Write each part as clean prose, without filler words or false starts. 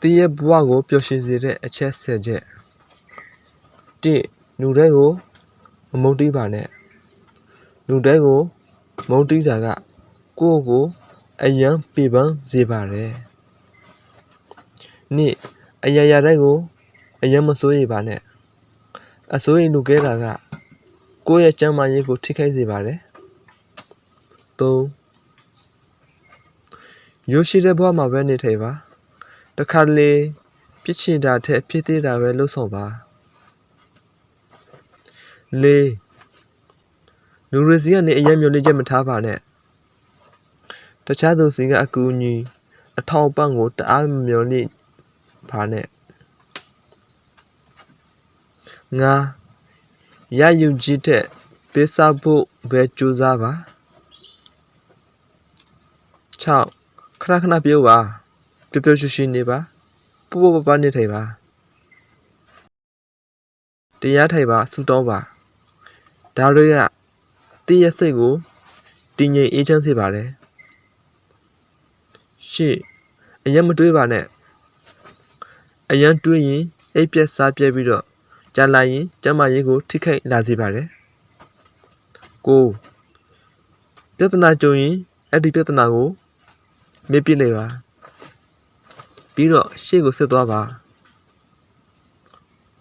တီးရဲ့ဘဝကိုပျော်ရွှင်စေတဲ့အချက်10ချက်1လူတွေကိုမုန်းတီးပါနဲ့လူတွေကိုမုန်းတီးတာကကိုယ့်ကိုအယံပေပန်းစေပါတယ်2အရာရာတွေကိုအယံမစိုးရိမ်ပါနဲ့အစိုးရိမ်လူကဲတာကကိုယ့်ရဲ့ကျန်းမာရေးကိုထိခိုက်စေပါတယ်3ရိုးရှိတဲ့ဘဝမှာပဲနေထိုင်ပါတခါတလေပြစ်ချင်တာထက်ဖြစ်သေးတာပဲလှုပ်ဆောင်ပါ4လူတွေစီကနေအယံမျိုးလေးချက်မထားပါနဲ့တခြားသူစီကအကူအညီအထောက်အပံ့ကိုတအားမမျှော်လင့်ပါနဲ့5ရယူကြီးတဲ့ပေးစားဖို့ပဲကြိုးစားပါ6ခဏခဏပြုတ်ပါပျော်ပျော်ရွှင်ရွှင်နေပါပူပူပပနေထိုင်ပါတရားထိုင်ပါဆူတောင်းပါဒါတွေကတည့်ရဲ့စိတ်ကိုတည်ငြိမ်အေးချမ်းစေပါတယ်8အယံမတွေးပါနဲ့အယံတွေးရင်အိပ်ပျက်စားပြက်ပြီးတော့ကြာလာရင်ကျန်းမာရေးကိုထိခိုက်လာစေပါတယ်9ပြဿနာကြုံရင်အဲ့ဒီပြဿနာကိုမေ့ပြစ်လိုက်ပါပြီးတော့ရှေ့ကိုဆက်သွားပါ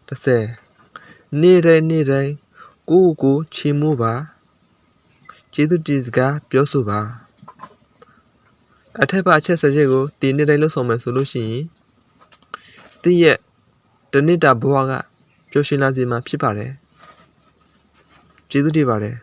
10နေ့တိုင်းကိုယ့်ကိုချီးမွမ်းပါကျေးဇူးတင်စကားပြောဆိုပါအထက်ပါအချက်10ချက်ကိုဒီနေ့တိုင်းလုပ်ဆောင်မယ်ဆိုလို့ရှိရင်တည့်ရဲ့တနေ့တာဘဝကပျော်ရွှင်လာစေမှာဖြစ်ပါတယ်ကျေးဇူးတင်ပါတယ်